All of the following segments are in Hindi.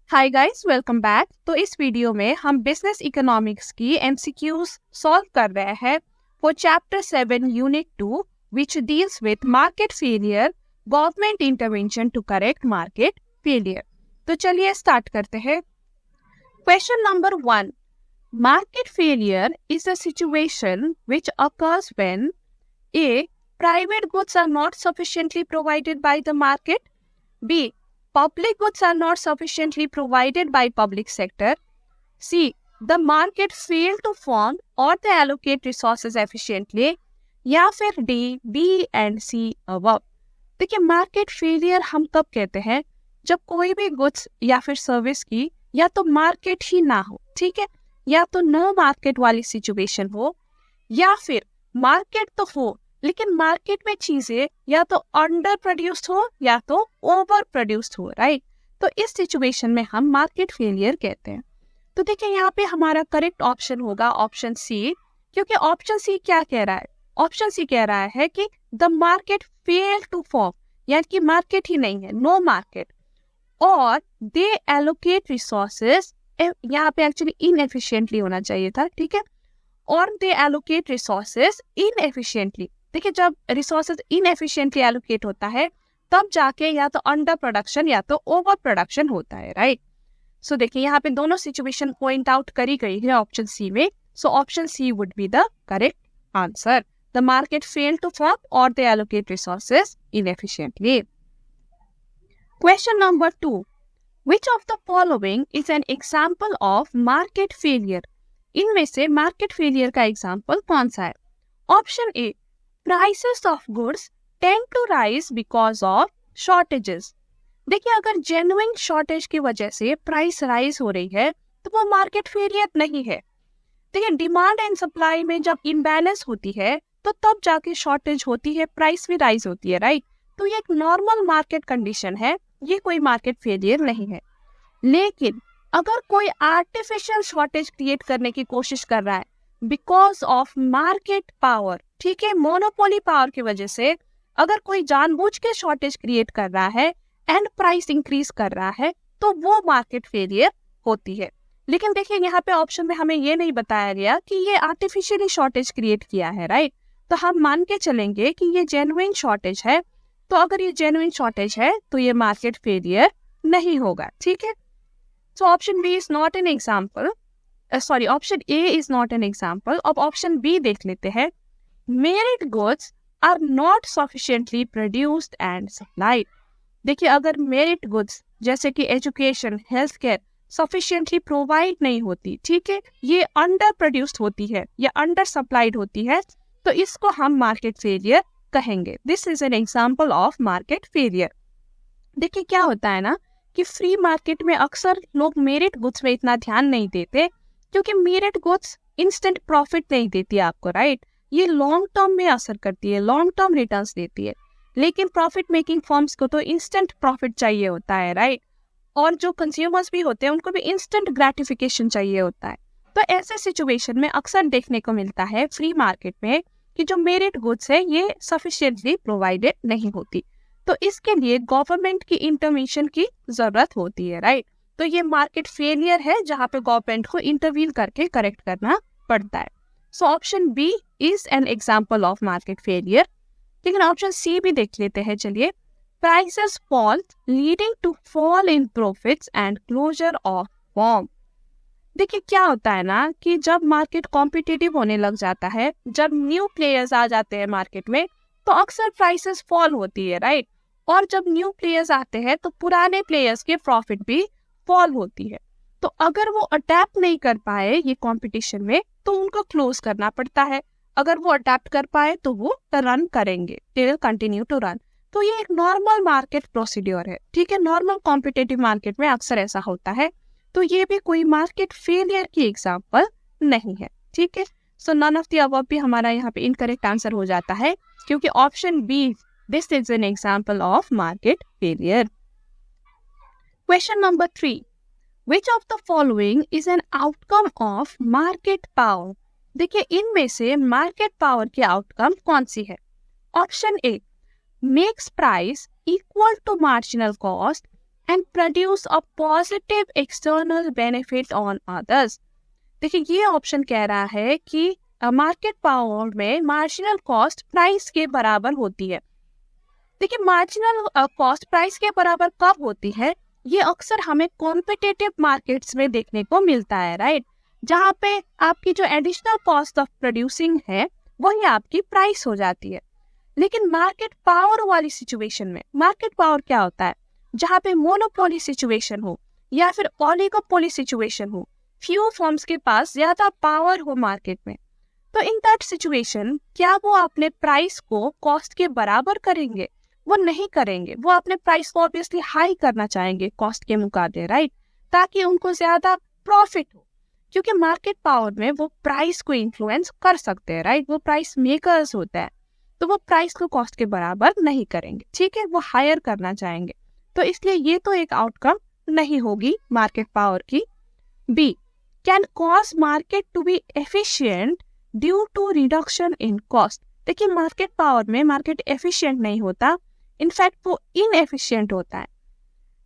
Hi guys, welcome back. तो इस वीडियो में हम बिजनेस इकोनॉमिक्स की एमसीक्यूज सॉल्व कर रहे हैं for chapter 7 unit 2 which deals with market failure, government intervention to correct market failure. तो चलिए स्टार्ट करते हैं। Question number 1, market failure is a situation which occurs when A. Private goods are not sufficiently provided by the market. B. Public goods are not sufficiently provided by public sector. C. The market failed to fund or they allocate resources efficiently. या फिर D, B and C above. देखिए, मार्केट फेलियर हम तब कहते हैं जब कोई भी गुड्स या फिर सर्विस की या तो मार्केट ही ना हो, ठीक है, या तो नो मार्केट वाली सिचुएशन हो, या फिर मार्केट तो हो लेकिन मार्केट में चीजें या तो अंडर प्रोड्यूस्ड हो या तो ओवर प्रोड्यूस्ड हो, राइट। तो इस सिचुएशन में हम मार्केट फेलियर कहते हैं। तो देखिए, यहाँ पे हमारा करेक्ट ऑप्शन होगा ऑप्शन सी, क्योंकि ऑप्शन सी क्या कह रहा है? ऑप्शन सी कह रहा है कि the market fail to form, यानी कि मार्केट ही नहीं है, नो मार्केट, और दे एलोकेट रिसोर्सेज, यहाँ पे एक्चुअली इनएफिशिएंटली होना चाहिए था, ठीक है, और दे एलोकेट रिसोर्सेज इनएफिशिएंटली। देखिए, जब रिसोर्सेज इनएफिशिएंटली एलोकेट होता है तब जाके या तो अंडर प्रोडक्शन या तो ओवर प्रोडक्शन होता है, राइट। सो देखिए, यहाँ पे दोनों सिचुएशन पॉइंट आउट करी गई है ऑप्शन सी में। So option C would be the correct answer. The market fail to form और they allocate resources inefficiently. Question number 2, which of the following is an example of market failure? इनमें से मार्केट फेलियर का एग्जाम्पल कौन सा है? Option A, prices of goods tend to rise because of shortages. देखिए, अगर जेन्युइन शॉर्टेज की वजह से प्राइस राइज हो रही है तो वो मार्केट फेलियर नहीं है। देखिए, डिमांड एंड सप्लाई में जब इम्बैलेंस होती है तो तब जाके शॉर्टेज होती है, प्राइस भी राइज होती है, राइट। तो ये एक नॉर्मल मार्केट कंडीशन है, ये कोई मार्केट फेलियर नहीं है। लेकिन अगर कोई आर्टिफिशियल शॉर्टेज क्रिएट करने की कोशिश कर रहा है बिकॉज ऑफ मार्केट पावर, ठीक है, मोनोपोली पावर की वजह से अगर कोई जानबूझ के शॉर्टेज क्रिएट कर रहा है एंड प्राइस इंक्रीज कर रहा है तो वो मार्केट फेलियर होती है। लेकिन देखिए, यहाँ पे ऑप्शन में हमें ये नहीं बताया गया कि ये आर्टिफिशियली शॉर्टेज क्रिएट किया है, राइट। तो हम मान के चलेंगे कि ये जेन्युइन शॉर्टेज है। तो अगर ये जेन्युइन शॉर्टेज है तो ये मार्केट फेलियर नहीं होगा, ठीक है। So option B is not an example. Option A is not an example. अब option B देख लेते हैं। Merit goods are not sufficiently produced and supplied. देखिए, अगर merit goods जैसे कि education, health care sufficiently provide नहीं होती, ठीक है, ये अंडर प्रोड्यूस्ड होती है या अंडर सप्लाइड होती है, तो इसको हम मार्केट फेलियर कहेंगे। This is an example of market failure. देखिए, क्या होता है ना कि फ्री मार्केट में अक्सर लोग मेरिट गुड्स में इतना ध्यान नहीं देते, क्योंकि मेरिट गुड्स इंस्टेंट प्रॉफिट नहीं देती आपको, राइट। ये लॉन्ग टर्म में असर करती है, लॉन्ग टर्म रिटर्न्स देती है। लेकिन प्रॉफिट मेकिंग फर्म्स को तो इंस्टेंट प्रॉफिट चाहिए होता है, राइट। और जो कंज्यूमर्स भी होते हैं उनको भी इंस्टेंट ग्रेटिफिकेशन चाहिए होता है। तो ऐसे सिचुएशन में अक्सर देखने को मिलता है फ्री मार्केट में कि जो मेरिट गुड्स है ये सफिशिएंटली प्रोवाइडेड नहीं होती, तो इसके लिए गवर्नमेंट की इंटरवेंशन की जरूरत होती है, राइट। तो ये मार्केट फेलियर है जहाँ पे गवर्नमेंट को इंटरवीन करके करेक्ट करना पड़ता है। So option B is an example of market failure. लेकिन ऑप्शन सी भी देख लेते हैं, चलिए। Prices fall leading to fall in profits and closure of form. देखिए, क्या होता है ना कि जब मार्केट कॉम्पिटिटिव होने लग जाता है, जब न्यू प्लेयर्स आ जाते हैं मार्केट में, तो अक्सर प्राइसेस फॉल होती है, राइट। और जब न्यू प्लेयर्स आते हैं तो पुराने प्लेयर्स के प्रॉफिट भी फॉल होती है। तो अगर वो अडेप्ट नहीं कर पाए ये कंपटीशन में तो उनको क्लोज करना पड़ता है। अगर वो अडेप्ट कर पाए तो वो रन करेंगे, they will continue to run. तो ये एक नॉर्मल मार्केट प्रोसीड्योर है, ठीक है, नॉर्मल कॉम्पिटिटिव मार्केट में अक्सर ऐसा होता है। तो ये भी कोई मार्केट फेलियर की एग्जाम्पल नहीं है, ठीक है। सो नन ऑफ द अबव भी हमारा यहाँ पे इनकरेक्ट आंसर हो जाता है, क्योंकि option B, this is an example of market failure. Question number 3, which of the following is an outcome of market power? देखिए, इनमें से मार्केट पावर की आउटकम कौन सी है? Option A, makes price equal to marginal cost and produce a positive external benefit on others. देखिए ये ऑप्शन कह रहा है कि मार्केट पावर में मार्जिनल कॉस्ट प्राइस के बराबर होती है। देखिए मार्जिनल कॉस्ट प्राइस के बराबर कब होती है, ये अक्सर हमें कॉम्पिटिटिव मार्केट्स में देखने को मिलता है, राइट, जहाँ पे आपकी जो एडिशनल कॉस्ट ऑफ प्रोड्यूसिंग है वही आपकी प्राइस हो जाती है। लेकिन मार्केट पावर वाली सिचुएशन में, मार्केट पावर क्या होता है, जहाँ पे मोनोपोली सिचुएशन हो या फिर ओलिगोपोली सिचुएशन हो, फ्यू फर्म्स के पास ज्यादा पावर हो मार्केट में, तो इन दैट सिचुएशन क्या वो अपने प्राइस को कॉस्ट के बराबर करेंगे? वो नहीं करेंगे। वो अपने प्राइस को ऑब्वियसली हाई करना चाहेंगे कॉस्ट के मुकाबले, राइट, ताकि उनको ज्यादा प्रॉफिट हो, क्योंकि मार्केट पावर में वो प्राइस को इन्फ्लुएंस कर सकते हैं, राइट, वो प्राइस मेकर्स होता है, तो वो प्राइस को कॉस्ट के बराबर नहीं करेंगे, ठीक है, वो हायर करना चाहेंगे। तो इसलिए ये तो एक आउटकम नहीं होगी मार्केट पावर की। B, can cause market to be efficient due to reduction in cost. देखिए मार्केट पावर में मार्केट एफिशिएंट नहीं होता, इनफैक्ट वो इनएफिशिएंट होता है।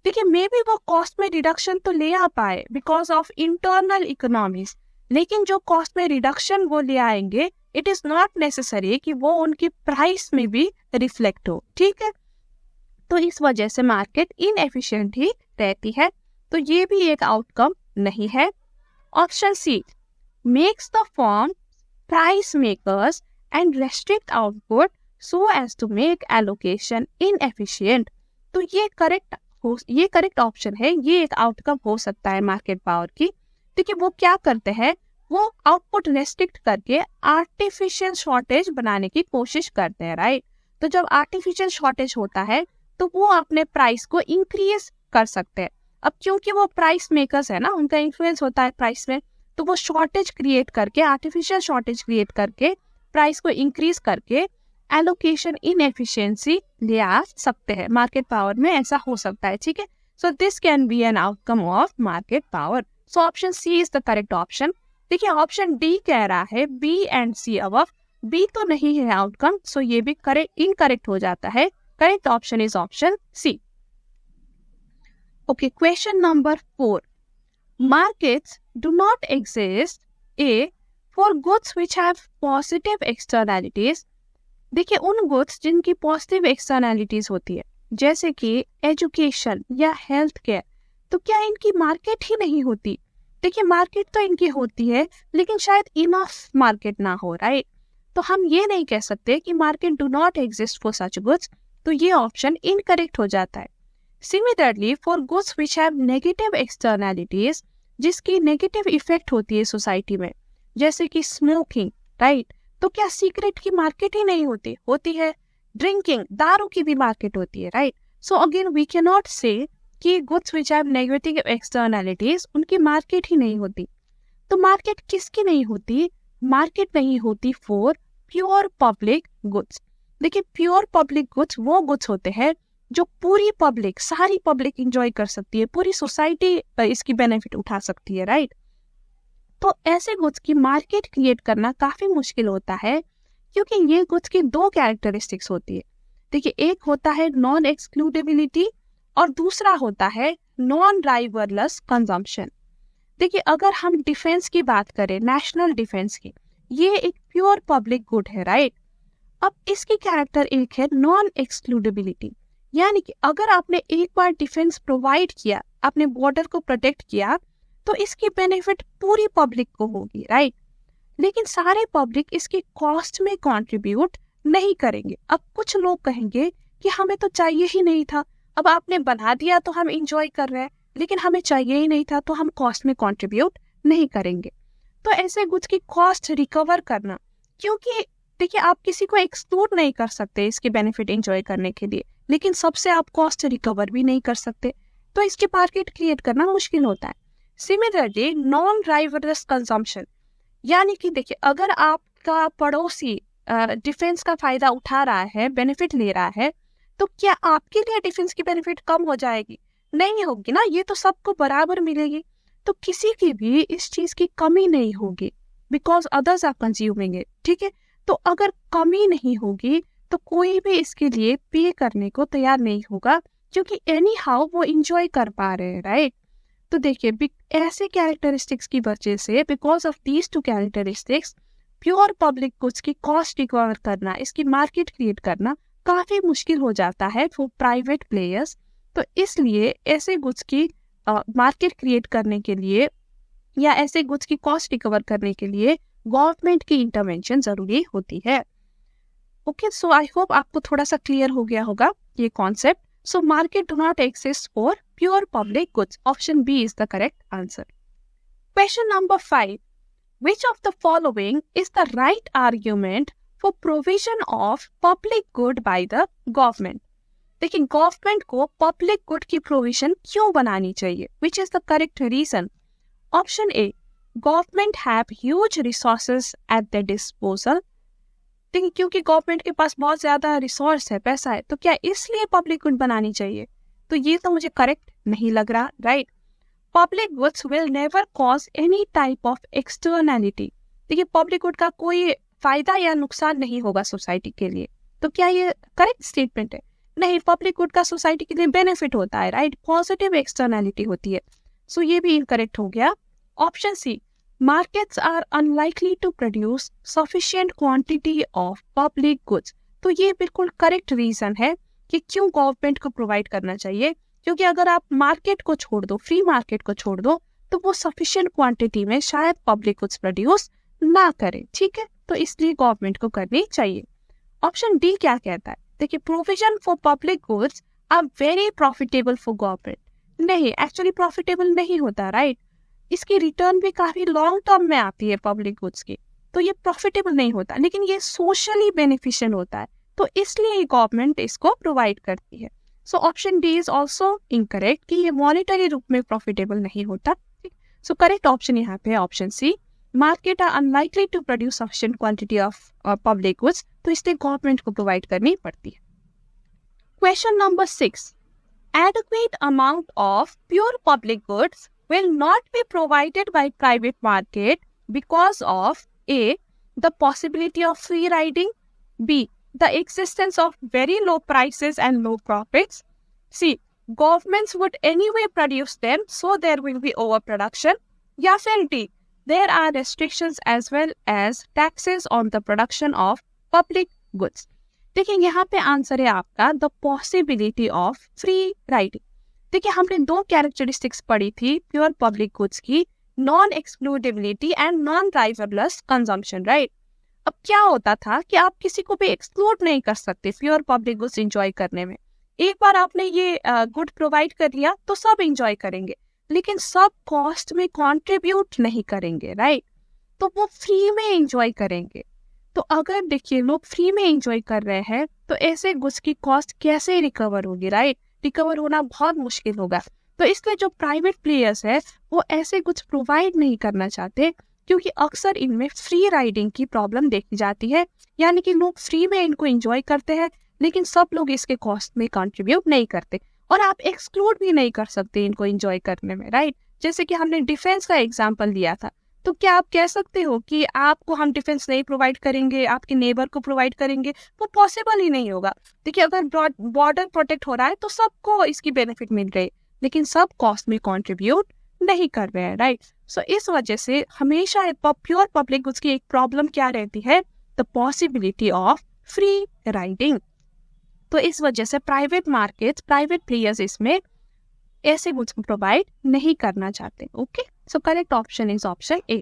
देखिए मे बी वो कॉस्ट में रिडक्शन तो ले आ पाए बिकॉज ऑफ इंटरनल इकोनॉमीज, लेकिन जो कॉस्ट में रिडक्शन वो ले आएंगे इट इज नॉट नेसेसरी कि वो उनकी प्राइस में भी रिफ्लेक्ट हो, ठीक है। तो इस वजह से मार्केट इनएफिशिएंट ही रहती है, तो ये भी एक आउटकम नहीं है। Option C, makes the firm price makers and restrict output so as to make allocation inefficient. तो ये करेक्ट ऑप्शन है, ये एक आउटकम हो सकता है मार्केट पावर की। देखिए वो क्या करते हैं, वो आउटपुट रेस्ट्रिक्ट करके आर्टिफिशियल शॉर्टेज बनाने की कोशिश करते हैं, राइट। तो जब आर्टिफिशियल शॉर्टेज होता है तो वो अपने प्राइस को इंक्रीज कर सकते हैं। अब क्योंकि वो प्राइस मेकर्स है ना, उनका इन्फ्लुएंस होता है प्राइस में, तो वो शॉर्टेज क्रिएट करके, आर्टिफिशियल शॉर्टेज क्रिएट करके प्राइस को इंक्रीज करके एलोकेशन इनएफिशिएंसी ले आ सकते हैं। मार्केट पावर में ऐसा हो सकता है, ठीक है। So this can be an outcome of market power. So option C is the correct option. देखिए ऑप्शन डी कह रहा है B and C above, B तो नहीं है आउटकम, सो ये भी इनकरेक्ट हो जाता है। Correct option is option C. Okay, question number 4, markets do not exist for goods which have positive externalities। देखिए उन गुड्स जिनकी पॉजिटिव एक्सटर्नैलिटीज होती है, जैसे कि एजुकेशन या हेल्थ केयर, तो क्या इनकी मार्केट ही नहीं होती? देखिए मार्केट तो इनकी होती है, लेकिन शायद इनफ मार्केट ना हो, राइट। तो हम ये नहीं कह सकते कि market do not exist for such goods, तो ये ऑप्शन इनकरेक्ट हो जाता है। Similarly for goods which have negative externalities, जिसकी नेगेटिव इफेक्ट होती है सोसाइटी में, जैसे कि स्मोकिंग, राइट, तो क्या सिगरेट की मार्केट ही नहीं होती? होती है। ड्रिंकिंग, दारू की भी मार्केट होती है, right. So again we can not say कि goods which have negative externalities उनकी मार्केट ही नहीं होती। तो मार्केट किसकी नहीं होती? मार्केट नहीं होती फॉर प्योर पब्लिक गुड्स। देखिए प्योर पब्लिक गुड्स वो गुड्स होते हैं जो पूरी पब्लिक, सारी पब्लिक इंजॉय कर सकती है, पूरी सोसाइटी इसकी बेनिफिट उठा सकती है, राइट। तो ऐसे गुड्स की मार्केट क्रिएट करना काफी मुश्किल होता है, क्योंकि ये गुड्स की दो कैरेक्टरिस्टिक्स होती है। देखिए एक होता है नॉन एक्सक्लूडेबिलिटी और दूसरा होता है नॉन राइवलस कंजम्पशन। देखिए अगर हम डिफेंस की बात करें, नेशनल डिफेंस की, ये एक प्योर पब्लिक गुड है, राइट। अब इसकी कैरेक्टर एक है नॉन एक्सक्लूडेबिलिटी, यानी कि अगर आपने एक बार डिफेंस प्रोवाइड किया, आपने बॉर्डर को प्रोटेक्ट किया, तो इसकी बेनिफिट पूरी पब्लिक को होगी, राइट। लेकिन सारे पब्लिक इसकी कॉस्ट में कंट्रीब्यूट नहीं करेंगे। अब कुछ लोग कहेंगे कि हमें तो चाहिए ही नहीं था, अब आपने बना दिया तो हम इंजॉय कर रहे हैं, लेकिन हमें चाहिए ही नहीं था तो हम कॉस्ट में कंट्रीब्यूट नहीं करेंगे। तो ऐसे गुड्स की कॉस्ट रिकवर करना, क्योंकि देखिए आप किसी को एक्सक्लूड नहीं कर सकते इसके बेनिफिट एंजॉय करने के लिए, लेकिन सबसे आप कॉस्ट रिकवर भी नहीं कर सकते, तो इसकी मार्केट क्रिएट करना मुश्किल होता है। सिमिलरली नॉन राइवलस कंजम्पशन, यानी कि देखिए अगर आपका पड़ोसी डिफेंस का फायदा उठा रहा है, बेनिफिट ले रहा है, तो क्या आपके लिए डिफेंस की बेनिफिट कम हो जाएगी? नहीं होगी ना, ये तो सबको बराबर मिलेगी। तो किसी की भी इस चीज की कमी नहीं होगी, because others are consuming it, ठीक है। तो अगर कमी नहीं होगी तो कोई भी इसके लिए पे करने को तैयार नहीं होगा, क्योंकि एनी हाउ वो इंजॉय कर पा रहे हैं, राइट। तो देखिए ऐसे कैरेक्टरिस्टिक्स की वजह से, because of these two characteristics, pure public goods की कॉस्ट रिकवर करना, इसकी मार्केट क्रिएट करना काफी मुश्किल हो जाता है फॉर प्राइवेट प्लेयर्स। तो इसलिए ऐसे गुड्स की मार्केट क्रिएट करने के लिए या ऐसे गुड्स की कॉस्ट रिकवर करने के लिए गवर्नमेंट की इंटरवेंशन जरूरी होती है। ओके, सो आई होप आपको थोड़ा सा क्लियर हो गया होगा ये concept. So market do not exist for pure public goods. Option B is the correct answer. Question number 5, which of the following is the right argument for provision of public good by the government? देखिए गवर्नमेंट को पब्लिक गुड की प्रोविजन क्यों बनानी चाहिए? Which is the correct reason? Option A, government have huge resources at their disposal. देखिए क्योंकि गवर्नमेंट के पास बहुत ज्यादा रिसोर्स है, पैसा है, तो क्या इसलिए पब्लिक गुड बनानी चाहिए? तो ये तो मुझे करेक्ट नहीं लग रहा, right. Public goods will never cause any type of externality. देखिए पब्लिक गुड का कोई फायदा या नुकसान नहीं होगा सोसाइटी के लिए। तो क्या ये करेक्ट स्टेटमेंट है? नहीं, पब्लिक गुड का सोसाइटी के लिए बेनिफिट होता है, राइट, पॉजिटिव एक्सटर्नैलिटी होती है। सो ये भी इनकरेक्ट हो गया। Option C, markets are unlikely to produce sufficient quantity of public goods. तो ये बिल्कुल करेक्ट रीजन है कि क्यों गवर्नमेंट को प्रोवाइड करना चाहिए, क्योंकि अगर आप मार्केट को छोड़ दो, फ्री मार्केट को छोड़ दो, तो वो सफिशिएंट क्वांटिटी में शायद पब्लिक गुड्स प्रोड्यूस ना करे, ठीक है, तो इसलिए गवर्नमेंट को करनी चाहिए। ऑप्शन डी क्या कहता है? देखिए provision for public goods are very profitable for government. नहीं, एक्चुअली प्रॉफिटेबल नहीं होता, राइट। इसकी रिटर्न भी काफी लॉन्ग टर्म में आती है पब्लिक गुड्स की, तो ये प्रॉफिटेबल नहीं होता, लेकिन ये सोशली बेनिफिशियल होता है, तो इसलिए गवर्नमेंट इसको प्रोवाइड करती है। So option D is also incorrect कि ये मॉनिटरी रूप में प्रॉफिटेबल नहीं होता। सो करेक्ट ऑप्शन यहाँ पे option C, market are unlikely to produce sufficient quantity of public goods, तो इसलिए गवर्नमेंट को प्रोवाइड करनी पड़ती है। Question number 6, adequate amount of pure public goods will not be provided by private market because of A, the possibility of free riding, B, the existence of very low prices and low profits, C, governments would anyway produce them so there will be overproduction, या फिर D, there are restrictions as well as taxes on the production of public goods। देखिए यहाँ पे आंसर है आपका the possibility of free riding. देखिए हमने दो कैरेक्टरिस्टिक्स पढ़ी थी प्योर पब्लिक गुड्स की, non excludability and non rivalrous consumption, right. अब क्या होता था कि आप किसी को भी एक्सक्लूड नहीं कर सकते प्योर पब्लिक गुड्स एंजॉय करने में। एक बार आपने ये गुड प्रोवाइड कर दिया तो सब एंजॉय करेंगे, लेकिन सब कॉस्ट में कंट्रीब्यूट नहीं करेंगे, राइट, तो वो फ्री में एंजॉय करेंगे। तो अगर देखिए लोग फ्री में एंजॉय कर रहे हैं तो ऐसे गुड्स की कॉस्ट कैसे रिकवर होगी, राइट, रिकवर होना बहुत मुश्किल होगा। तो इसलिए जो प्राइवेट प्लेयर्स है वो ऐसे गुड्स प्रोवाइड नहीं करना चाहते, क्योंकि अक्सर इनमें फ्री राइडिंग की प्रॉब्लम देखी जाती है, यानी कि लोग फ्री में इनको एंजॉय करते हैं लेकिन सब लोग इसके कॉस्ट में कंट्रीब्यूट नहीं करते, और आप एक्सक्लूड भी नहीं कर सकते इनको एंजॉय करने में, राइट। जैसे कि हमने डिफेंस का एग्जाम्पल लिया था, तो क्या आप कह सकते हो कि आपको हम डिफेंस नहीं प्रोवाइड करेंगे, आपके नेबर को प्रोवाइड करेंगे? वो पॉसिबल ही नहीं होगा। देखिए अगर बॉर्डर प्रोटेक्ट हो रहा है तो सबको इसकी बेनिफिट मिल रही है, लेकिन सब कॉस्ट में कंट्रीब्यूट नहीं कर रहे हैं, राइट। सो इस वजह से हमेशा प्योर पब्लिक गुड्स की एक प्रॉब्लम क्या रहती है? The possibility of free riding. तो इस वजह से प्राइवेट मार्केट्स, प्राइवेट प्लेयर्स इसमें ऐसे गुड्स प्रोवाइड नहीं करना चाहते। Okay, so correct option is option A.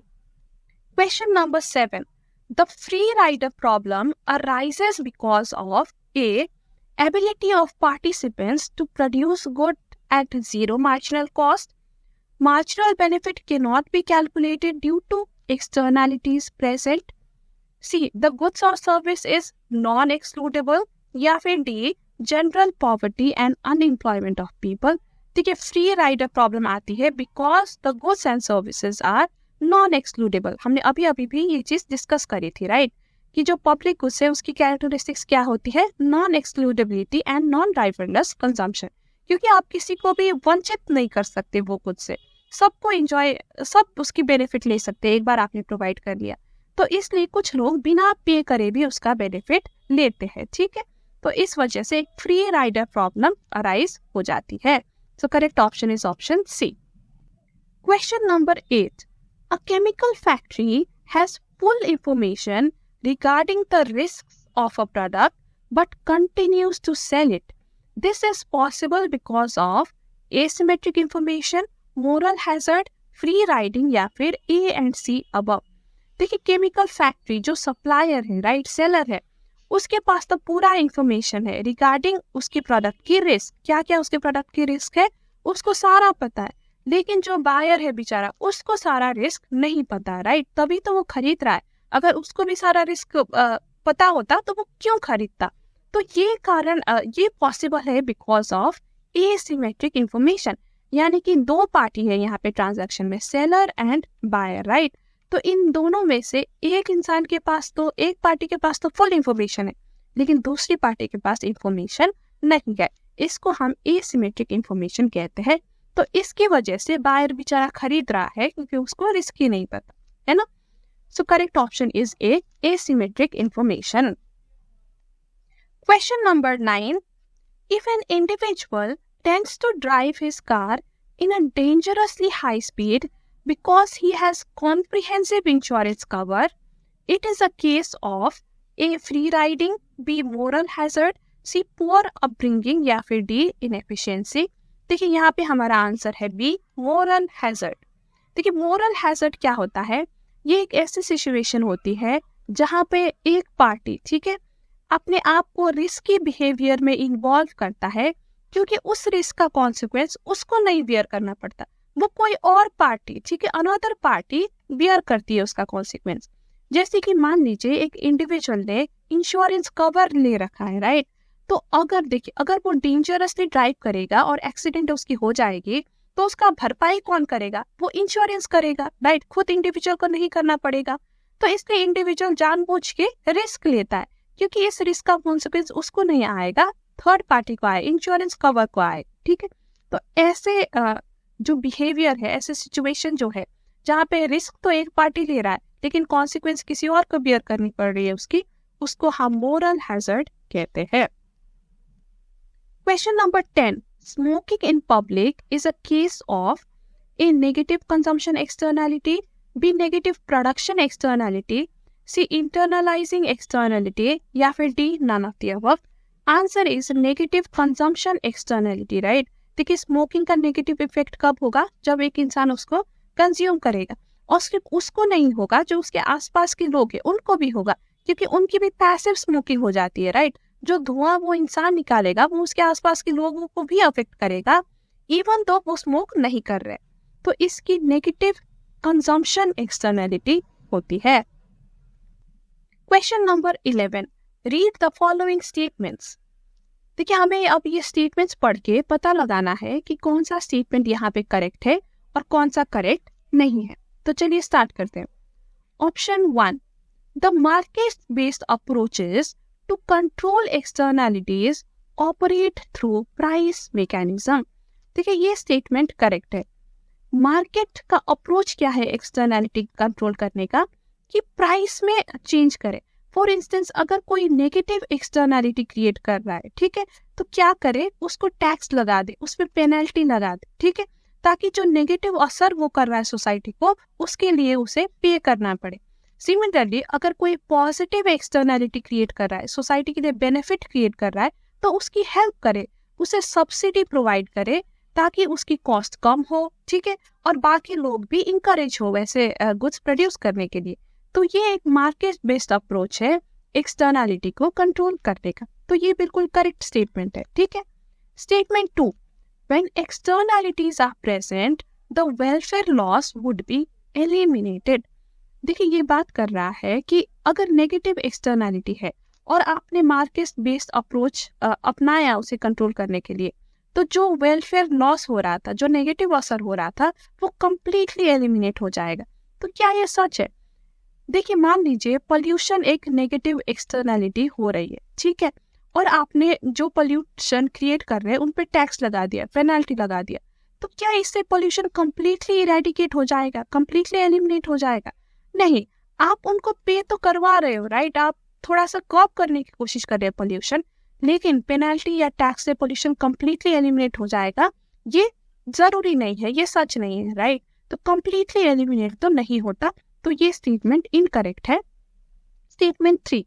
Question number 7, the free rider problem arises because of A, ability of participants to produce good at zero marginal cost, marginal benefit cannot be calculated due to externalities present, C, the goods or service is non-excludable, या फिर D, general poverty and unemployment of people। देखिए फ्री राइडर प्रॉब्लम आती है because the goods and services are non excludable. हमने अभी भी ये चीज डिस्कस करी थी, राइट, कि जो पब्लिक गुड्स है उसकी कैरेक्टरिस्टिक्स क्या होती है? Non excludability and non rivalrous consumption, क्योंकि आप किसी को भी वंचित नहीं कर सकते वो गुड्स से, सबको एंजॉय, सब उसकी बेनिफिट ले सकते हैं एक बार आपने प्रोवाइड कर लिया। तो इसलिए कुछ लोग बिना पे करे भी उसका बेनिफिट लेते हैं, ठीक है। तो इस वजह से एक फ्री राइडर प्रॉब्लम अराइज हो जाती है। So correct option is option C. Question number 8. A chemical factory has full information regarding the risks of a product but continues to sell it. This is possible because of asymmetric information, moral hazard, free riding या फिर A and C above. देखिए केमिकल फैक्ट्री जो सप्लायर है राइट सेलर है उसके पास तो पूरा इंफॉर्मेशन है रिगार्डिंग उसकी प्रोडक्ट की रिस्क, क्या क्या उसके प्रोडक्ट की रिस्क है उसको सारा पता है, लेकिन जो बायर है बेचारा उसको सारा रिस्क नहीं पता है राइट, तभी तो वो खरीद रहा है। अगर उसको भी सारा रिस्क पता होता तो वो क्यों खरीदता। तो ये कारण ये पॉसिबल है बिकॉज ऑफ एसिमेट्रिक इंफॉर्मेशन, यानी कि दो पार्टी है यहाँ पे ट्रांजैक्शन में, सेलर एंड बायर राइट। तो इन दोनों में से एक इंसान के पास तो, एक पार्टी के पास तो फुल इंफॉर्मेशन है लेकिन दूसरी पार्टी के पास इंफॉर्मेशन नहीं है, इसको हम एसिमेट्रिक इंफॉर्मेशन कहते हैं। तो इसकी वजह से बायर बेचारा खरीद रहा है क्योंकि उसको रिस्क ही नहीं पता है ना। सो correct option is a, asymmetric information. Question number 9. If an individual tends to drive his car in a dangerously high speed because he has comprehensive insurance cover, it is a case of A. free riding, B. moral hazard, C. poor upbringing या फिर D. inefficiency। देखिए यहाँ पे हमारा आंसर है बी, मोरल हैजर्ड। देखिए मोरल हैजर्ड क्या होता है, ये एक ऐसी सिचुएशन होती है जहाँ पे एक पार्टी ठीक है अपने आप को रिस्की बिहेवियर में इन्वॉल्व करता है क्योंकि उस रिस्क का कॉन्सिक्वेंस उसको नहीं बियर करना पड़ता, वो कोई और पार्टी ठीक है अनदर पार्टी बियर करती है उसका कॉन्सिक्वेंस। जैसे कि मान लीजिए एक इंडिविजुअल ने इंश्योरेंस कवर ले रखा है राइट, तो अगर देखिए अगर वो डेंजरसली ड्राइव करेगा और एक्सीडेंट उसकी हो जाएगी तो उसका भरपाई कौन करेगा, वो इंश्योरेंस करेगा राइट, खुद इंडिविजुअल को नहीं करना पड़ेगा। तो इसलिए इंडिविजुअल जानबूझ के रिस्क लेता है क्योंकि इस रिस्क का कॉन्सिक्वेंस उसको नहीं आएगा, थर्ड पार्टी को आए, इंश्योरेंस कवर को आए ठीक है। तो ऐसे जो बिहेवियर है, ऐसे सिचुएशन जो है जहाँ पे रिस्क तो एक पार्टी ले रहा है लेकिन कॉन्सिक्वेंस किसी और को बियर करनी पड़ रही है उसकी, उसको हम मोरल हैजर्ड कहते हैं। Question number 10. Smoking in public is a case of A. negative consumption externality, B. negative production externality, C. internalizing externality या फिर D. none of the above। Answer is negative consumption externality right। देखिए स्मोकिंग का नेगेटिव इफेक्ट कब होगा, जब एक इंसान उसको कंज्यूम करेगा, और सिर्फ उसको नहीं होगा जो उसके आसपास के लोग हैं उनको भी होगा क्योंकि उनकी भी पैसिव स्मोकिंग हो जाती है राइट। जो धुआं वो इंसान निकालेगा वो उसके आसपास के लोगों को भी अफेक्ट करेगा इवन दो वो स्मोक नहीं कर रहे, तो इसकी नेगेटिव कंजम्पशन एक्सटर्नैलिटी होती है। Question number 11. Read the following statements. देखिए हमें अब ये स्टेटमेंट्स पढ़ के पता लगाना है कि कौन सा स्टेटमेंट यहाँ पे करेक्ट है और कौन सा करेक्ट नहीं है। तो चलिए स्टार्ट करते हैं। Option 1. The market based approaches to control externalities operate through price mechanism। देखिए ये स्टेटमेंट करेक्ट है। मार्केट का अप्रोच क्या है एक्सटर्नैलिटी कंट्रोल करने का, कि प्राइस में चेंज करे। फॉर इंस्टेंस अगर कोई नेगेटिव एक्सटर्नैलिटी क्रिएट कर रहा है ठीक है तो क्या करे, उसको टैक्स लगा दे, उस पर पेनल्टी लगा दे ठीक है, ताकि जो नेगेटिव असर वो कर रहा है सोसाइटी को उसके लिए उसे पे करना पड़े। सिमिलरली अगर कोई पॉजिटिव एक्सटर्नैलिटी क्रिएट कर रहा है, सोसाइटी के लिए बेनिफिट क्रिएट कर रहा है, तो उसकी हेल्प करे, उसे सब्सिडी प्रोवाइड करे ताकि उसकी कॉस्ट कम हो ठीक है, और बाकी लोग भी इंकरेज हो वैसे गुड्स प्रोड्यूस करने के लिए। तो ये एक मार्केट बेस्ड अप्रोच है एक्सटर्नैलिटी को कंट्रोल करने का। तो ये बिल्कुल करेक्ट स्टेटमेंट है ठीक है। Statement 2. When externalities are present the welfare loss would be eliminated. देखिए ये बात कर रहा है कि अगर नेगेटिव एक्सटर्नैलिटी है और आपने मार्केट बेस्ड अप्रोच अपनाया उसे कंट्रोल करने के लिए, तो जो वेलफेयर लॉस हो रहा था, जो नेगेटिव असर हो रहा था, वो कंप्लीटली एलिमिनेट हो जाएगा। तो क्या ये सच है? देखिए मान लीजिए पोल्यूशन एक नेगेटिव एक्सटर्नैलिटी हो रही है ठीक है, और आपने जो पोल्यूशन क्रिएट कर रहे हैं उन पे टैक्स लगा दिया, पेनल्टी लगा दिया, तो क्या इससे पोल्यूशन कंप्लीटली इरेडिकेट हो जाएगा, कंप्लीटली एलिमिनेट हो जाएगा? नहीं, आप उनको पे तो करवा रहे हो राइट, आप थोड़ा सा कॉप करने की कोशिश कर रहे हैं पोल्यूशन, लेकिन पेनल्टी या टैक्स से पोल्यूशन कंप्लीटली एलिमिनेट हो जाएगा, ये जरूरी नहीं है, ये सच नहीं है, राइट। तो कंप्लीटली एलिमिनेट तो नहीं होता, तो ये स्टेटमेंट इनकरेक्ट है। Statement 3,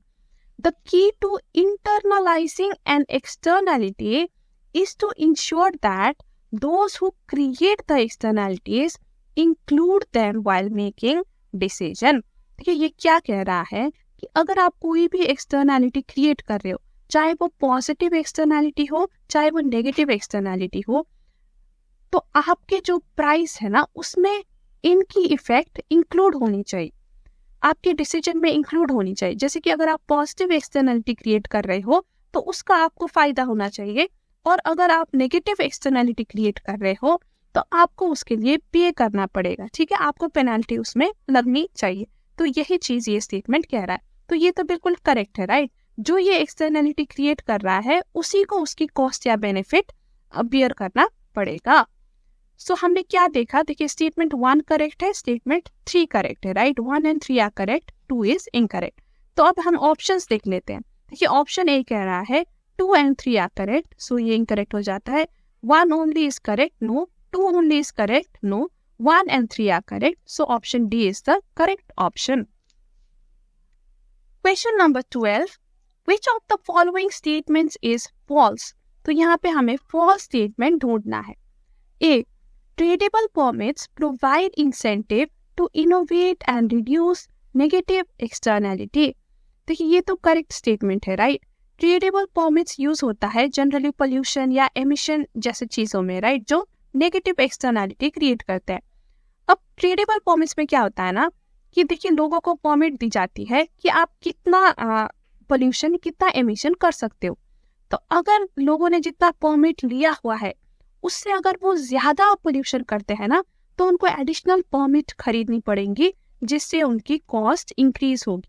the key to internalizing an externality is to ensure that those who create the externalities include them while making decision। देखिए ये क्या कह रहा है कि अगर आप कोई भी एक्सटर्नैलिटी क्रिएट कर रहे हो, चाहे वो पॉजिटिव एक्सटर्नैलिटी हो चाहे वो नेगेटिव एक्सटर्नैलिटी हो, तो आपके जो प्राइस है ना उसमें इनकी इफेक्ट इंक्लूड होनी चाहिए, आपके डिसीजन में इंक्लूड होनी चाहिए। जैसे कि अगर आप पॉजिटिव एक्सटर्नैलिटी क्रिएट कर रहे हो तो उसका आपको फायदा होना चाहिए, और अगर आप नेगेटिव एक्सटर्नैलिटी क्रिएट कर रहे हो तो आपको उसके लिए पे करना पड़ेगा, ठीक है, आपको पेनल्टी उसमें लगनी चाहिए। तो यही चीज ये स्टेटमेंट कह रहा है। तो ये तो बिल्कुल करेक्ट है, राइट। जो ये एक्सटर्नैलिटी क्रिएट कर रहा है उसी को उसकी कॉस्ट या बेनिफिट बियर करना पड़ेगा। सो हमने क्या देखा, देखिए स्टेटमेंट 1 करेक्ट है, स्टेटमेंट 3 करेक्ट है, right. 1 and 3 are correct, 2 is incorrect. तो अब हम ऑप्शंस देख लेते हैं। देखिए ऑप्शन ए कह रहा है 2 and 3 are correct, so ये incorrect हो जाता है। 1 only is correct, no. 2 only is correct, no. 1 and 3 are correct, so option D is the correct option. Question number 12, which of the following statements is false? तो यहाँ पे हमें false statement ढूंढना है। A, tradable permits provide incentive to innovate and reduce negative externality। देखिए ये तो correct statement है, right? ट्रेडेबल परमिट्स यूज होता है जनरली पोल्यूशन या एमिशन जैसे चीजों में, राइट, जो नेगेटिव एक्सटर्नैलिटी क्रिएट करते हैं। अब ट्रेडेबल परमिट्स में क्या होता है ना कि देखिए लोगों को परमिट दी जाती है कि आप कितना पोल्यूशन, कितना एमिशन कर सकते हो। तो अगर लोगों ने जितना परमिट लिया हुआ है उससे अगर वो ज्यादा पोल्यूशन करते हैं ना तो उनको एडिशनल परमिट खरीदनी पड़ेंगी, जिससे उनकी कॉस्ट इंक्रीज होगी।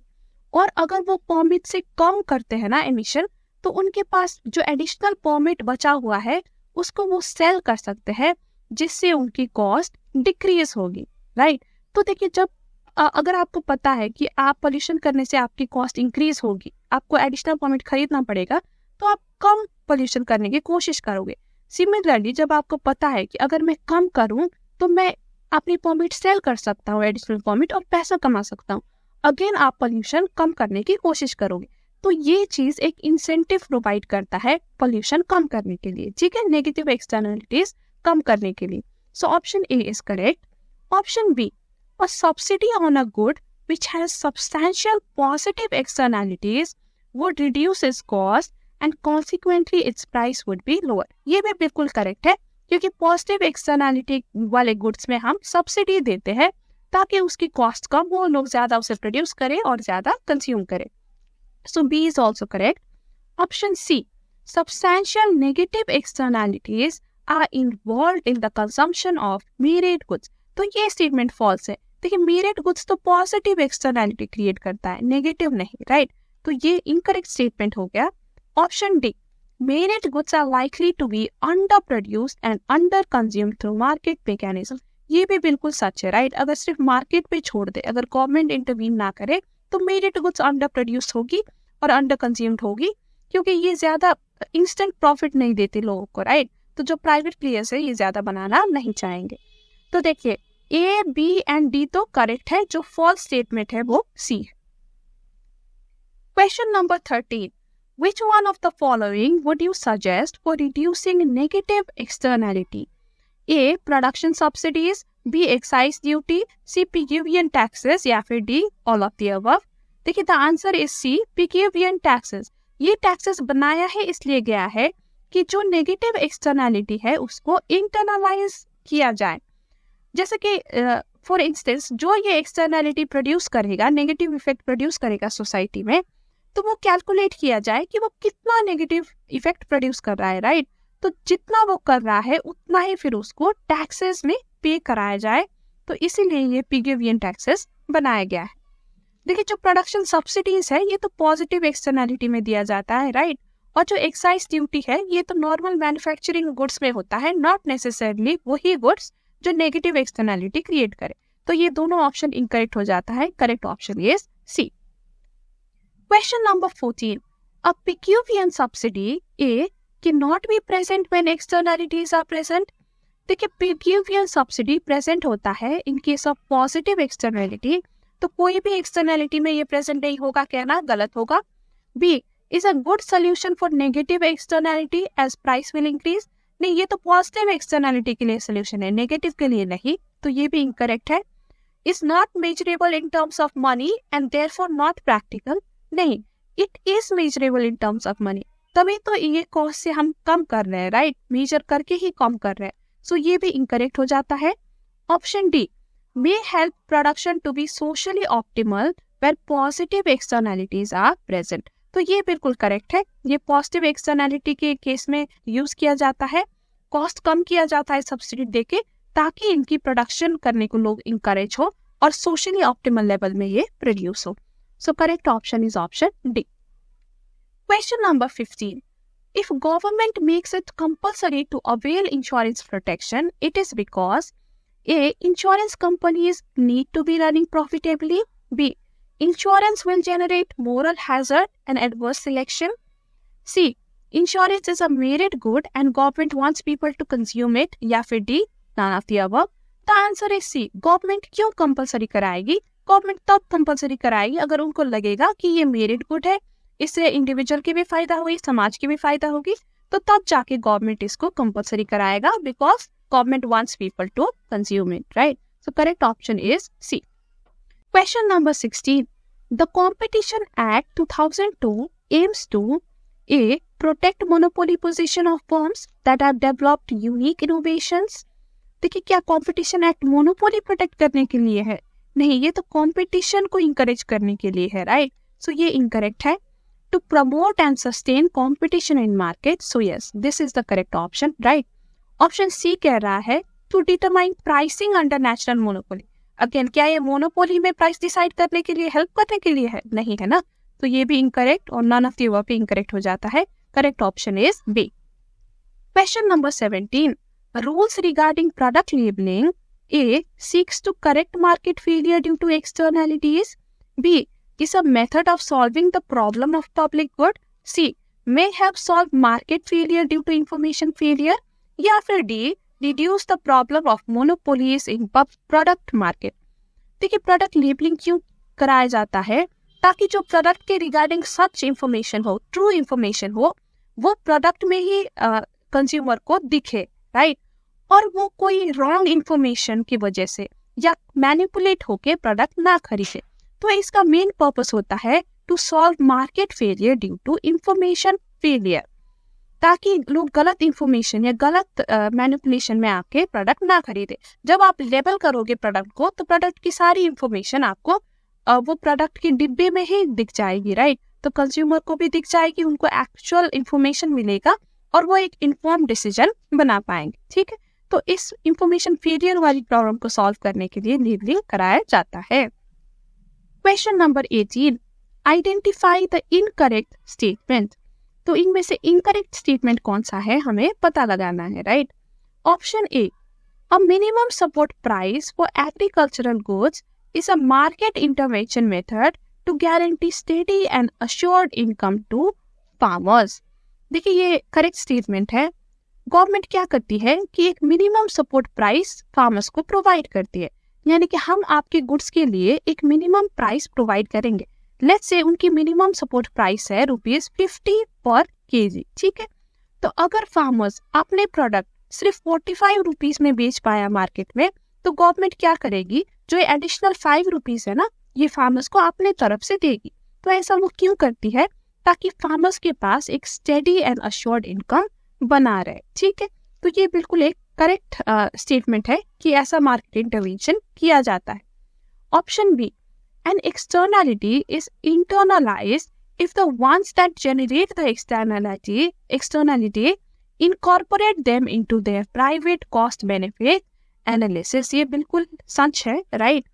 और अगर वो परमिट से कम करते हैं ना एमिशन, तो उनके पास जो एडिशनल परमिट बचा हुआ है उसको वो सेल कर सकते हैं, जिससे उनकी कॉस्ट डिक्रीज होगी, राइट। तो देखिए जब अगर आपको पता है कि आप पोल्यूशन करने से आपकी कॉस्ट इंक्रीज होगी, आपको एडिशनल परमिट खरीदना पड़ेगा, तो आप कम पोल्यूशन करने की कोशिश करोगे। सिमिलरली जब आपको पता है कि अगर मैं कम करूं तो मैं अपनी परमिट सेल कर सकता हूँ, एडिशनल परमिट, और पैसा कमा सकता हूँ, अगेन आप पोल्यूशन कम करने की कोशिश करोगे। तो ये चीज एक इंसेंटिव प्रोवाइड करता है पोल्यूशन कम करने के लिए, ठीक है, नेगेटिव एक्सटर्नैलिटीज कम करने के लिए। So option A is correct. Option B, a subsidy on a good which has substantial positive externalities would reduce its cost and consequently its price would be lower। ये भी बिल्कुल करेक्ट है, क्योंकि पॉजिटिव एक्सटर्नैलिटी वाले गुड्स में हम सब्सिडी देते हैं ताकि उसकी कॉस्ट कम हो, लोग ज्यादा उसे प्रोड्यूस करें और ज्यादा कंज्यूम करें। So B is also correct. Option C, substantial negative externalities are involved in the consumption of merit goods. तो ये स्टेटमेंट फॉल्स है। देखिए मेरिट गुड्स तो पॉजिटिव एक्सटर्नैलिटी क्रिएट करता है, नेगेटिव नहीं, राइट। तो ये इनकरेक्ट स्टेटमेंट हो गया। Option D, merit goods are likely to be under produced and under consumed through market mechanism. ये भी बिल्कुल सच है, राइट। अगर सिर्फ मार्केट पे छोड़ दे, अगर गवर्नमेंट इंटरवीन ना करे, तो मेरिट गुड्स अंडर प्रोड्यूस होगी और अंडर कंज्यूम्ड होगी, क्योंकि ये ज्यादा इंस्टेंट प्रॉफिट नहीं देते लोगों को, राइट। तो जो प्राइवेट प्लेयर्स है ये ज्यादा बनाना नहीं चाहेंगे। तो देखिए ए, बी एंड डी तो करेक्ट है, जो फॉल्स स्टेटमेंट है वो सी है। Question number 13, which one of the following would you suggest for reducing negative externality? A, production subsidies, B, excise duty, C, Piggyvian taxes, या फिर D, all of the above। देखिए the answer is C, Piggyvian taxes। ये टैक्सेस बनाया है इसलिए गया है कि जो नेगेटिव एक्सटर्नैलिटी है उसको इंटरनलाइज किया जाए। जैसे कि फॉर इंस्टेंस जो ये एक्सटर्नैलिटी प्रोड्यूस करेगा, नेगेटिव इफेक्ट प्रोड्यूस करेगा सोसाइटी में, तो वो कैलकुलेट किया जाए कि वो कितना नेगेटिव इफेक्ट प्रोड्यूस कर रहा है, राइट। तो जितना वो कर रहा है उतना ही फिर उसको टैक्सेस में पे कराया जाए। तो इसीलिए ये पिग्गिवियन टैक्सेस बनाया गया है। देखिए जो प्रोडक्शन सब्सिडीज है ये तो पॉजिटिव एक्सटर्नैलिटी में दिया जाता है, राइट। और जो एक्साइज ड्यूटी है ये तो नॉर्मल मैन्युफैक्चरिंग गुड्स में होता है, नॉट नेसेसरली वही गुड्स जो नेगेटिव एक्सटर्नैलिटी क्रिएट करे। तो ये दोनों ऑप्शन इनकरेक्ट हो जाता है। Correct option is C. Question number 14. A Pigouvian subsidy A cannot be present when externalities are present. देखिए Pigouvian subsidy present होता है in case of positive externality, तो कोई भी externality में ये present नहीं होगा, कहना गलत होगा. B is a good solution for negative externality as price will increase. नहीं, ये तो positive externality के लिए solution है, negative के लिए नहीं, तो ये भी incorrect है. Is not measurable in terms of money and therefore not practical. नहीं, it is measurable in terms of money. तभी तो ये cost से हम कम कर रहे हैं, right? measure करके ही कम कर रहे हैं. So ये भी incorrect हो जाता है. Option D may help production to be socially optimal where positive externalities are present. तो ये बिल्कुल करेक्ट है. ये पॉजिटिव एक्सटर्नैलिटी के केस में यूज किया जाता है, कॉस्ट कम किया जाता है सब्सिडी देके, ताकि इनकी प्रोडक्शन करने को लोग इंकरेज हो और सोशली ऑप्टिमल लेवल में ये प्रोड्यूस हो. सो correct option is option D. Question number 15. If government makes it compulsory to avail insurance protection, it is because A. Insurance companies need to be running profitably. B. Insurance will generate moral hazard and adverse selection. C. Insurance is a merit good and government wants people to consume it. या फिर D. None of the above. The answer is C. Government क्यों compulsory कराएगी? Government तब compulsory कराएगी अगर उनको लगेगा कि ये merit good है, इससे इंडिविजुअल की भी फायदा होगी, समाज की भी फायदा होगी, तो तब जाके गवर्नमेंट इसको कंपल्सरी कराएगा, because government wants people to consume it, right? So correct option is C. Question number 16. The competition act 2002 aims to a protect monopoly position of firms that have developed unique innovations. देखिए, क्या कॉम्पिटिशन एक्ट मोनोपोली प्रोटेक्ट करने के लिए है? नहीं, ये तो कॉम्पिटिशन को इंकरेज करने के लिए है, राइट? सो ये इनकरेक्ट है. To promote and sustain competition in market. So yes, this is the correct option, right? Option C कह रहा है to determine pricing under national monopoly. Again, क्या ये monopoly में price decide करने के लिए, help करने के लिए है? नहीं है ना, तो ये भी incorrect और none of the above भी incorrect हो जाता है. Correct option is B. Question number 17. Rules regarding product labeling. A. Seeks to correct market failure due to externalities. B. is a method of solving the problem of public good. C. may help solve market failure due to information failure. या फिर D. reduce the problem of monopolies in product market. देखिए, प्रोडक्ट लेबलिंग क्यों कराया जाता है? ताकि जो प्रोडक्ट के रिगार्डिंग सच इंफॉर्मेशन हो, ट्रू इंफॉर्मेशन हो, वो प्रोडक्ट में ही कंज्यूमर को दिखे, राइट? और वो कोई रॉन्ग इंफॉर्मेशन की वजह से या मैनिपुलेट होके प्रोडक्ट ना खरीदे. तो इसका मेन पर्पस होता है to solve market failure due to information failure, ताकि लोग गलत इंफॉर्मेशन या गलत मैनिपुलेशन में आके प्रोडक्ट ना खरीदे. जब आप लेबल करोगे प्रोडक्ट को, तो प्रोडक्ट की सारी इंफॉर्मेशन आपको वो प्रोडक्ट के डिब्बे में ही दिख जाएगी, राइट? तो कंज्यूमर को भी दिख जाएगी, उनको एक्चुअल इंफॉर्मेशन मिलेगा और वो एक इन्फॉर्म डिसीजन बना पाएंगे, ठीक है? तो इस इंफॉर्मेशन फेलियर वाली प्रॉब्लम को सॉल्व करने के लिए लेबलिंग कराया जाता है. Question number 18. Identify the incorrect statement. तो इनमें से इनकरेक्ट स्टेटमेंट कौन सा है, हमें पता लगाना है, right? Option A. A minimum support price for agricultural goods is a market intervention method to guarantee steady and assured income to farmers. देखिए, ये करेक्ट स्टेटमेंट है. गवर्नमेंट क्या करती है कि एक मिनिमम सपोर्ट प्राइस फार्मर्स को प्रोवाइड करती है, यानी कि हम आपके गुड्स के लिए एक मिनिमम प्राइस प्रोवाइड करेंगे. लेट्स से उनकी मिनिमम सपोर्ट प्राइस है ₹50 पर केजी, ठीक है? तो अगर फार्मर्स अपने प्रोडक्ट सिर्फ ₹45 में बेच पाया मार्केट में, तो गवर्नमेंट क्या करेगी, जो एडिशनल ₹5 है ना, ये फार्मर्स को अपने तरफ से देगी. तो ऐसा वो क्यों करती है? ताकि फार्मर्स के पास एक स्टेडी एंड अश्योर्ड इनकम बना रहे, ठीक है? तो ये बिल्कुल एक करेक्ट स्टेटमेंट है कि ऐसा मार्केट इंटरवेंशन किया जाता है. Option B. An externality is internalized if the ones that generate the externality incorporate them into their private cost benefit analysis. ये बिल्कुल सच है, राइट?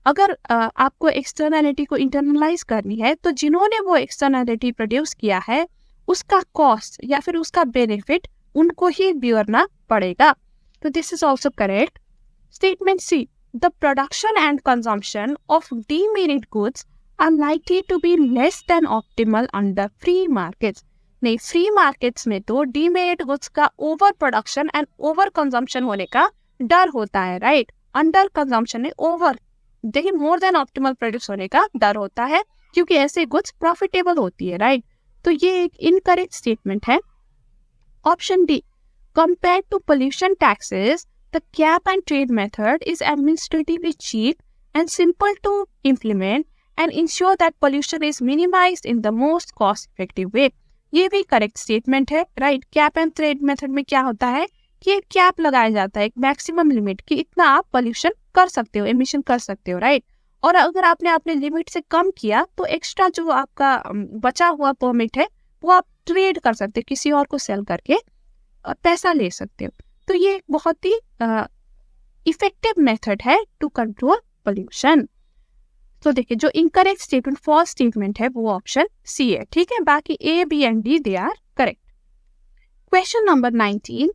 अगर आपको एक्सटर्नैलिटी को इंटरनलाइज करनी है, तो जिन्होंने वो एक्सटर्नैलिटी प्रोड्यूस किया है, उसका कॉस्ट या फिर उसका बेनिफिट उनको ही बियरना पड़ेगा. तो this is also correct. Statement C. The production and consumption of demerit goods are likely to be less than optimal under free markets. नहीं, फ्री मार्केट्स में तो डीमेरिट गुड्स का over production and over consumption होने का डर होता है, राइट. अंडर कंजम्पशन है, ओवर देखिए मोर देन ऑप्टिमल प्रोड्यूस होने का डर होता है, क्योंकि ऐसे गुड्स प्रॉफिटेबल होती है, राइट. तो ये एक इनकरेक्ट स्टेटमेंट है. Option D, compared to pollution taxes, the cap and trade method is administratively cheap and simple to implement and ensure that pollution is minimized in the most cost-effective way. ये भी करेक्ट स्टेटमेंट है, right. Cap and trade method में क्या होता है कि एक कैप लगाया जाता है, एक मैक्सिमम लिमिट कि इतना आप पोल्यूशन कर सकते हो, एमिशन कर सकते हो, राइट. और अगर आपने अपने लिमिट से कम किया तो एक्स्ट्रा जो आपका बचा हुआ परमिट है वो आप ट्रेड कर सकते हो, किसी और को सेल करके पैसा ले सकते हो. तो ये एक बहुत ही इफेक्टिव मेथड है टू कंट्रोल पोल्यूशन. तो देखिए जो इनकरेक्ट स्टेटमेंट, फॉल्स स्टेटमेंट है वो ऑप्शन सी है, ठीक है. बाकी A, B and D they are correct. Question number 19,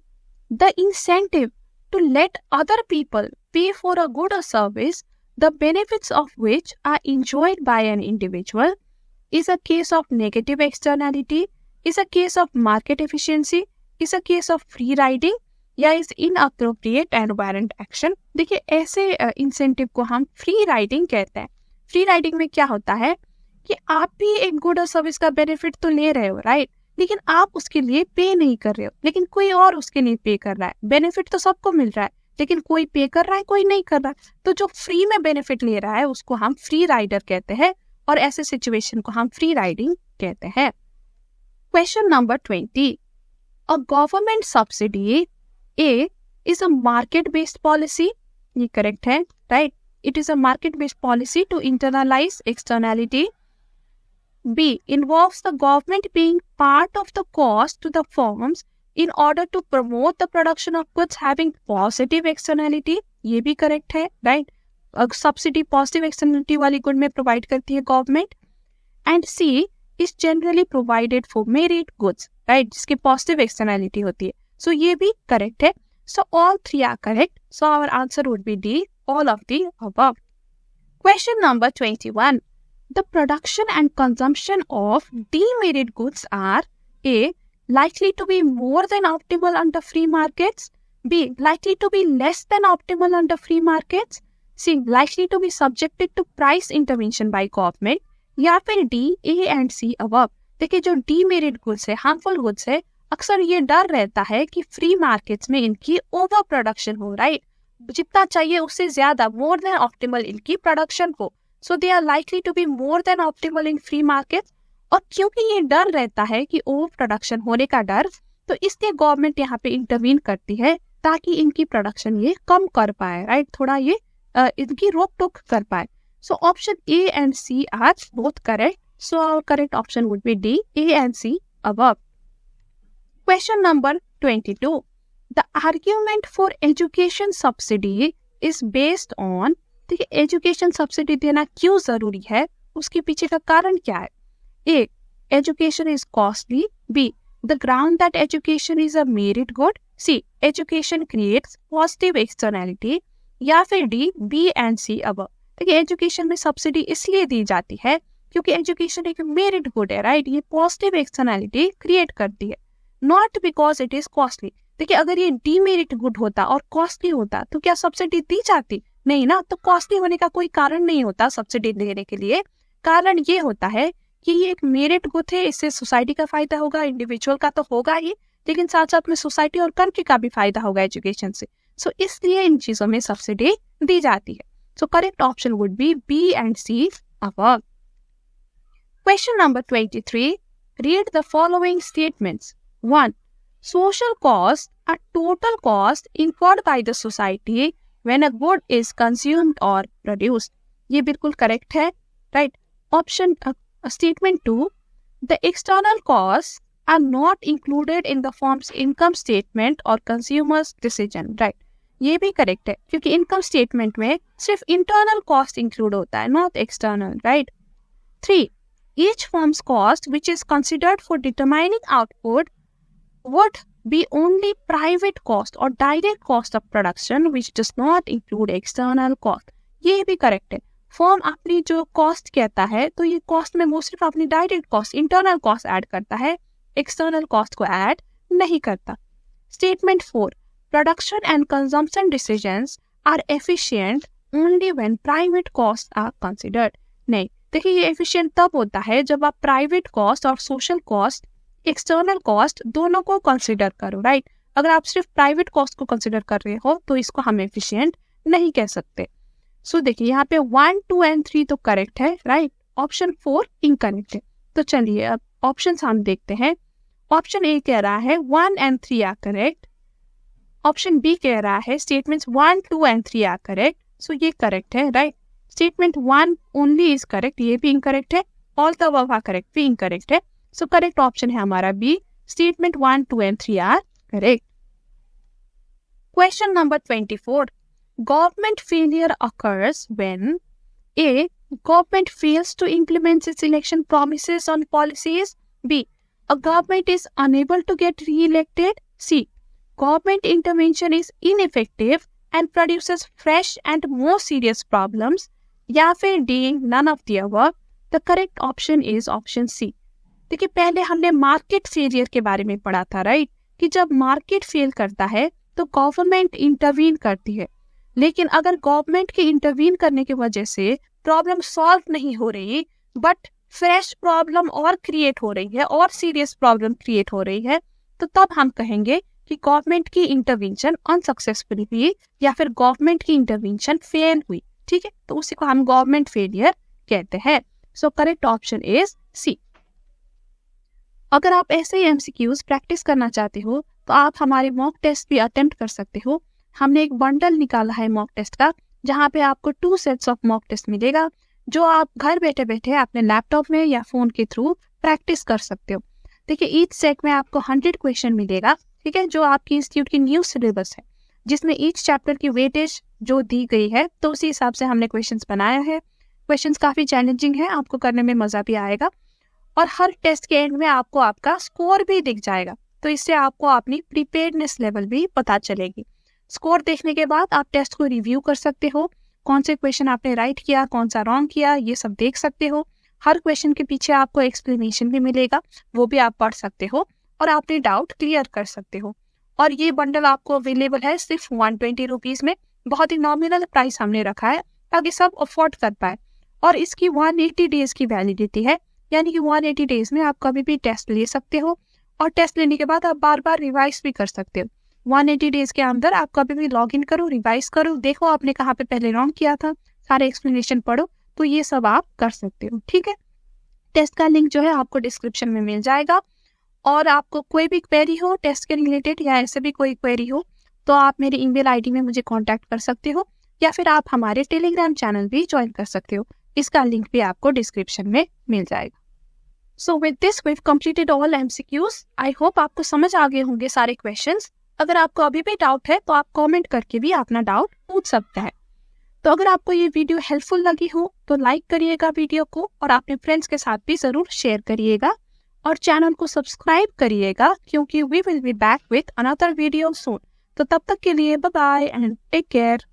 the incentive to let other people pay for a good और service the benefits of which are enjoyed by an individual is a case of negative externality, is a case of market efficiency, is a case of free riding या is inappropriate and warrant action. देखिए ऐसे इंसेंटिव को हम फ्री राइडिंग कहते हैं. फ्री राइडिंग में क्या होता है कि आप भी एक गुड और सर्विस का बेनिफिट तो ले रहे हो, राइट, लेकिन आप उसके लिए पे नहीं कर रहे हो, लेकिन कोई और उसके लिए पे कर रहा है. बेनिफिट तो सबको मिल रहा है, लेकिन कोई पे कर रहा है, कोई नहीं कर रहा है. तो जो फ्री में बेनिफिट ले रहा है उसको हम फ्री राइडर कहते हैं, और ऐसे सिचुएशन को हम फ्री राइडिंग कहते हैं. Question number 20, a government subsidy A is a market-based policy. ये correct है, right? It is a market-based policy to internalize externality. B involves the government paying part of the cost to the firms in order to promote the production of goods having positive externality. ये भी correct है, right? Subsidy positive externality वाली good में provide करती है government. And C is generally provided for merit goods, right? जिसकी positive externality होती है. So ये भी correct है. So all three are correct. So our answer would be D, all of the above. Question number 21. The production and consumption of demerit goods are A, likely to be more than optimal under free markets, B, likely to be less than optimal under free markets, C, likely to be subjected to price intervention by government, या फिर D, A and C above. देखिए जो demerit goods है, harmful goods है, अक्सर ये डर रहता है कि फ्री मार्केट्स में इनकी ओवर प्रोडक्शन हो, राइट. जितना चाहिए उससे ज्यादा, मोर देन ऑप्टिमल इनकी प्रोडक्शन हो. So they are likely to be more than optimal in free markets. और क्योंकि ये डर रहता है कि ओवर प्रोडक्शन होने का डर, तो इसलिए गवर्नमेंट यहाँ पे इंटरवीन करती है ताकि इनकी प्रोडक्शन ये कम कर पाए, राइट. थोड़ा ये इनकी रोक टोक कर पाए. So option A and C are both correct. So our correct option would be D, A and C above. Question number 22. The argument for education subsidy is based on, देखिए एजुकेशन सब्सिडी देना क्यों जरूरी है, उसके पीछे का कारण क्या है. A, education is costly. B, the ground that education is a merit good. C, education creates positive externality. या फिर D, B and C above. देखिए एजुकेशन में सब्सिडी इसलिए दी जाती है क्योंकि एजुकेशन एक मेरिट गुड है, राइट. ये पॉजिटिव एक्सटर्नैलिटी क्रिएट करती है, not because it is costly. देखिए अगर ये डीमेरिट गुड होता और कॉस्टली होता तो क्या सब्सिडी दी जाती? नहीं ना. तो कॉस्टली होने का कोई कारण नहीं होता सब्सिडी देने के लिए. कारण ये होता है कि ये एक मेरिट गुड है, इससे सोसाइटी का फायदा होगा, इंडिविजुअल का तो होगा ही, लेकिन साथ साथ में सोसाइटी और कंट्री का भी फायदा होगा एजुकेशन से. सो इसलिए इन चीजों में सब्सिडी दी जाती है. So correct option would be B and C above. Question number 23. Read the following statements. 1. Social costs are total cost incurred by the society when a good is consumed or produced. ये बिल्कुल करेक्ट है, right. Option statement 2. The external costs are not included in the firm's income statement or consumer's decision, right. ये भी करेक्ट है क्योंकि इनकम स्टेटमेंट में सिर्फ इंटरनल कॉस्ट इंक्लूड होता है, not external, right. 3. Each firm's cost which is considered for determining output would be only private cost or direct cost of production which does not include external cost. ये भी करेक्ट है. फर्म अपनी जो कॉस्ट कहता है तो ये कॉस्ट में वो सिर्फ अपनी direct cost, internal cost add करता है, एक्सटर्नल कॉस्ट को ऐड नहीं करता। Statement 4, production and consumption decisions are efficient only when private cost are considered. नहीं, देखिए ये एफिशिएंट तब होता है जब आप प्राइवेट कॉस्ट और सोशल कॉस्ट, एक्सटर्नल कॉस्ट दोनों को कंसिडर करो, राइट। अगर आप सिर्फ प्राइवेट कॉस्ट को कंसिडर कर रहे हो तो इसको हम एफिशिएंट नहीं कह सकते। सो देखिए यहाँ पे 1, 2 एंड 3 तो करेक्ट है, राइट। ऑप्शन 4 इनकरेक्ट है। तो चलिए अब ऑप्शन हम देखते हैं। ऑप्शन ए कह रहा है 1 and 3 are correct. Option B कह रहा है statements 1, 2 and 3 are correct. So ये करेक्ट है, right. Statement 1 only is correct, ये भी इनकरेक्ट है। All the above are correct भी इनकरेक्ट है। सो करेक्ट ऑप्शन है हमारा B, statement 1, 2 and 3 are correct. Question number 24. Government failure occurs when A. Government fails to implement its election promises on policies. B. A government is unable to get re-elected. C. Government intervention is ineffective and produces fresh and more serious problems. या फिर D. None of the above. The correct option is option C. देखिए पहले हमने मार्केट फेलियर के बारे में पढ़ा था, राइट, कि जब मार्केट फेल करता है तो गवर्नमेंट इंटरवीन करती है। लेकिन अगर गवर्नमेंट के इंटरवीन करने की वजह से प्रॉब्लम सॉल्व नहीं हो रही बट फ्रेश प्रॉब्लम और क्रिएट हो रही है और सीरियस प्रॉब्लम क्रिएट हो रही है, तो तब हम कहेंगे कि गवर्नमेंट की इंटरवेंशन अनसक्सेसफुल हुई या फिर गवर्नमेंट की इंटरवेंशन फेल हुई, ठीक है। तो उसी को हम गवर्नमेंट फेलियर कहते हैं। So correct option is C. अगर आप ऐसे ही एमसीक्यूज प्रैक्टिस करना चाहते हो तो आप हमारे मॉक टेस्ट भी अटेम्प्ट कर सकते हो। हमने एक बंडल निकाला है मॉक टेस्ट का, जहाँ पे आपको 2 सेट्स ऑफ मॉक टेस्ट मिलेगा, जो आप घर बैठे बैठे अपने लैपटॉप में या फोन के थ्रू प्रैक्टिस कर सकते हो। देखिए ईच सेट में आपको 100 क्वेश्चन मिलेगा, ठीक है, जो आपकी इंस्टीट्यूट की न्यू सिलेबस है, जिसमें ईच चैप्टर की वेटेज जो दी गई है तो उसी हिसाब से हमने क्वेश्चन बनाया है। क्वेश्चन काफी चैलेंजिंग है, आपको करने में मजा भी आएगा और हर टेस्ट के एंड में आपको आपका स्कोर भी दिख जाएगा, तो इससे आपको अपनी प्रिपेयर्डनेस लेवल भी पता चलेगी। स्कोर देखने के बाद आप टेस्ट को रिव्यू कर सकते हो, कौन से क्वेश्चन आपने राइट किया, कौन सा रॉन्ग किया, ये सब देख सकते हो। हर क्वेश्चन के पीछे आपको एक्सप्लेनेशन भी मिलेगा, वो भी आप पढ़ सकते हो और अपने डाउट क्लियर कर सकते हो। और ये बंडल आपको अवेलेबल है सिर्फ 120 रुपीज में, बहुत ही नॉमिनल प्राइस हमने रखा है ताकि सब अफोर्ड कर पाए। और इसकी 180 डेज की वैलिडिटी है, यानी कि 180 डेज में आप कभी भी टेस्ट ले सकते हो और टेस्ट लेने के बाद आप बार बार रिवाइज भी कर सकते हो। 180 डेज के अंदर आप कभी भी लॉग इन करो, रिवाइज करो, देखो आपने कहाँ पे पहले रॉन्ग किया था, सारे एक्सप्लेनेशन पढ़ो, तो ये सब आप कर सकते हो, ठीक है। टेस्ट का लिंक जो है आपको डिस्क्रिप्शन में मिल जाएगा। और आपको कोई भी क्वेरी हो टेस्ट के रिलेटेड या ऐसे भी कोई क्वेरी हो तो आप मेरे ईमेल आईडी में मुझे कांटेक्ट कर सकते हो या फिर आप हमारे टेलीग्राम चैनल भी ज्वाइन कर सकते हो, इसका लिंक भी आपको डिस्क्रिप्शन में मिल जाएगा। So with this we have completed all MCQs. I hope आपको समझ आ गए होंगे सारे क्वेश्चंस। अगर आपको अभी भी डाउट है तो आप कमेंट करके भी अपना डाउट पूछ सकते हैं। तो अगर आपको ये वीडियो हेल्पफुल लगी हो तो लाइक करिएगा वीडियो को और अपने फ्रेंड्स के साथ भी जरूर शेयर करिएगा और चैनल को सब्सक्राइब करिएगा, क्योंकि we will be back with another video soon. तो तब तक के लिए bye bye and take care.